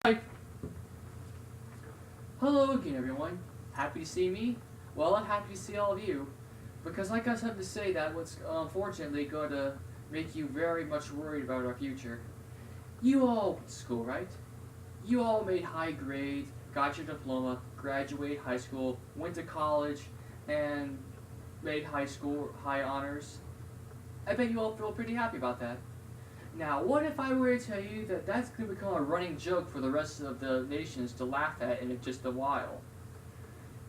Hi. Hello again, everyone. Happy to see me? Well, I'm happy to see all of you, because I got something to say that was unfortunately going to make you very much worried about our future. You all went to school, right? You all made high grades, got your diploma, graduated high school, went to college, and made high honors. I bet you all feel pretty happy about that. Now, what if I were to tell you that that's going to become a running joke for the rest of the nations to laugh at in just a while?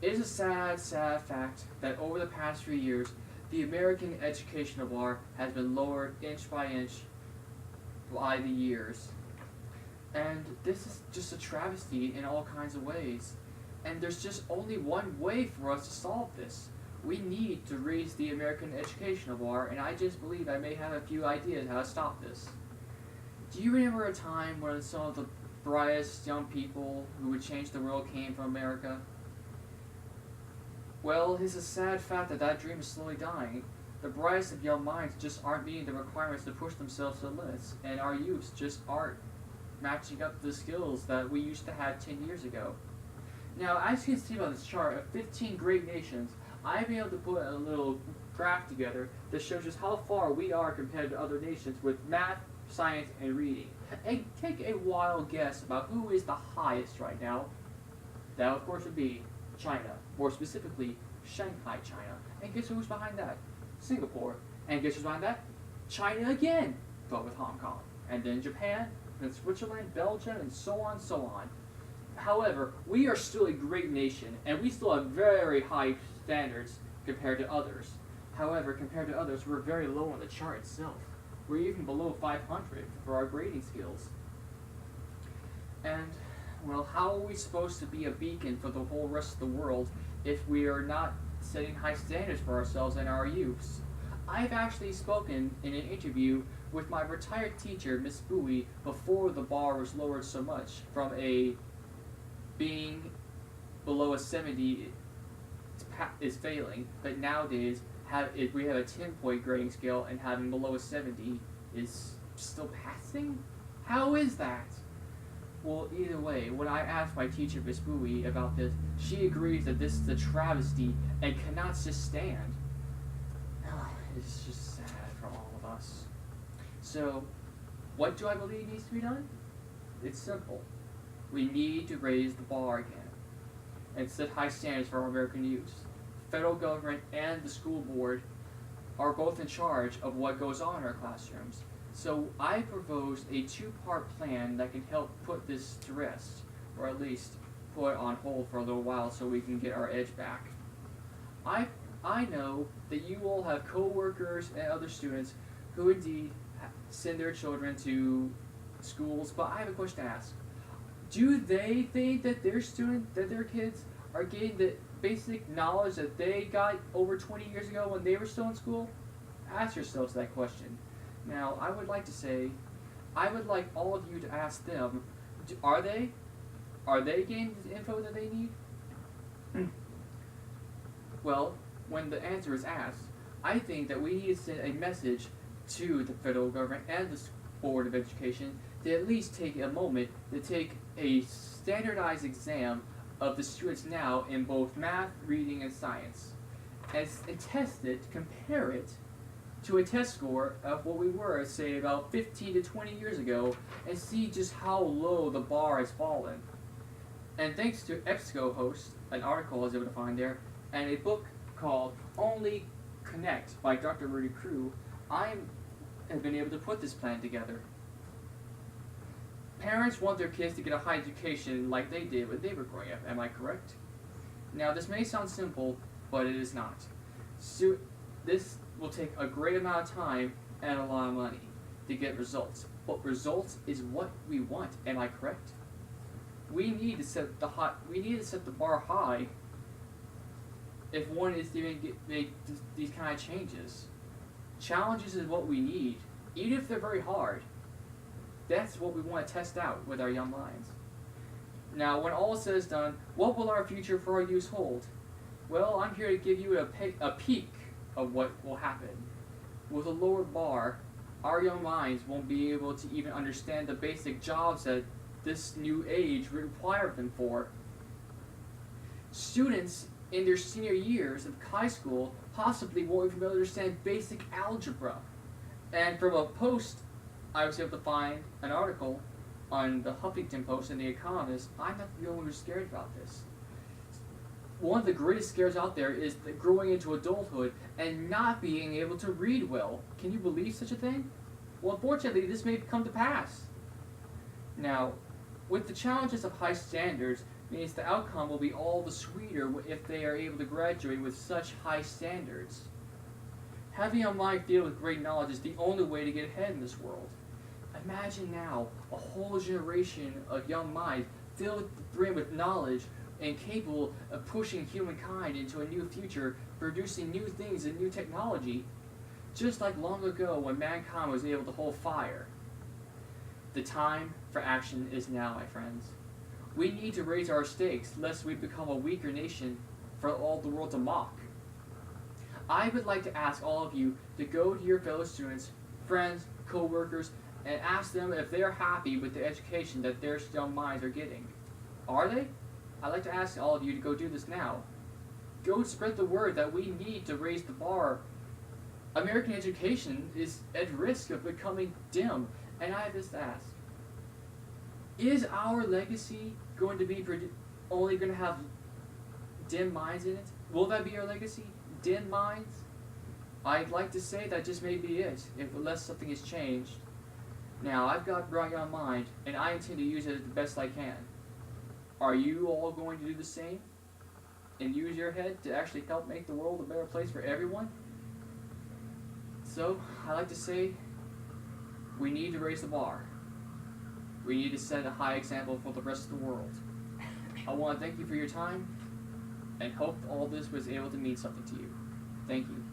It is a sad, sad fact that over the past few years, the American educational bar has been lowered inch by inch by the years. And this is just a travesty in all kinds of ways. And there's just only one way for us to solve this. We need to raise the American educational bar, and I just believe I may have a few ideas how to stop this. Do you remember a time when some of the brightest young people who would change the world came from America? Well, it's a sad fact that that dream is slowly dying. The brightest of young minds just aren't meeting the requirements to push themselves to the limits, and our youths just aren't matching up the skills that we used to have 10 years ago. Now, as you can see on this chart of 15 great nations, I've been able to put a little graph together that shows us how far we are compared to other nations with math, science, and reading. And take a wild guess about who is the highest right now. That, of course, would be China. More specifically, Shanghai, China. And guess who's behind that? Singapore. And guess who's behind that? China again, but with Hong Kong. And then Japan, and Switzerland, Belgium, and so on, so on. However, we are still a great nation, and we still have very high standards compared to others. However, compared to others, we're very low on the chart itself. We're even below 500 for our grading skills. And, well, how are we supposed to be a beacon for the whole rest of the world if we are not setting high standards for ourselves and our youths? I've actually spoken in an interview with my retired teacher, Miss Bowie, before the bar was lowered so much from a being below a 70 is failing, but nowadays we have a 10-point grading scale, and having below a 70 is still passing? How is that? Well, either way, when I asked my teacher, Miss Bowie, about this, she agrees that this is a travesty and cannot just stand. It's just sad for all of us. So, what do I believe needs to be done? It's simple. We need to raise the bar again and set high standards for our American youth. The federal government and the school board are both in charge of what goes on in our classrooms. So I proposed a two-part plan that can help put this to rest, or at least put it on hold for a little while so we can get our edge back. I know that you all have co-workers and other students who indeed send their children to schools, but I have a question to ask. Do they think that their kids are getting the basic knowledge that they got over 20 years ago when they were still in school? Ask yourselves that question. Now, I would like to say, I would like all of you to ask them, are they getting the info that they need? Well, when the answer is asked, I think that we need to send a message to the federal government and the Board of Education to at least take a moment to take a standardized exam of the students now in both math, reading, and science, and test it, compare it to a test score of what we were, say, about 15 to 20 years ago, and see just how low the bar has fallen. And thanks to EBSCO host, an article I was able to find there, and a book called Only Connect by Dr. Rudy Crew, I have been able to put this plan together. Parents want their kids to get a high education like they did when they were growing up, am I correct? Now, this may sound simple, but it is not. So, this will take a great amount of time and a lot of money to get results. But results is what we want, am I correct? We need to set the bar high if one is to even make these kind of changes. Challenges is what we need, even if they're very hard. That's what we want to test out with our young minds. Now, when all is said and done, what will our future for our youth hold? Well, I'm here to give you a peek of what will happen. With a lowered bar, our young minds won't be able to even understand the basic jobs that this new age require them for. Students in their senior years of high school possibly won't even be able to understand basic algebra. And from a post, I was able to find an article on the Huffington Post and The Economist. I'm not the only one who's scared about this. One of the greatest scares out there is growing into adulthood and not being able to read well. Can you believe such a thing? Well, unfortunately, this may come to pass. Now, with the challenges of high standards, means the outcome will be all the sweeter if they are able to graduate with such high standards. Having a mind filled with great knowledge is the only way to get ahead in this world. Imagine now a whole generation of young minds filled to the brim with knowledge and capable of pushing humankind into a new future, producing new things and new technology, just like long ago when mankind was able to hold fire. The time for action is now, my friends. We need to raise our stakes lest we become a weaker nation for all the world to mock. I would like to ask all of you to go to your fellow students, friends, co-workers, and ask them if they are happy with the education that their young minds are getting. Are they? I'd like to ask all of you to go do this now. Go spread the word that we need to raise the bar. American education is at risk of becoming dim, and I have this to ask. Is our legacy going to be only going to have dim minds in it? Will that be our legacy? Dim minds? I'd like to say that just may be it, unless something has changed. Now, I've got a bright young mind, and I intend to use it the best I can. Are you all going to do the same? And use your head to actually help make the world a better place for everyone? So, I like to say, we need to raise the bar. We need to set a high example for the rest of the world. I want to thank you for your time, and hope all this was able to mean something to you. Thank you.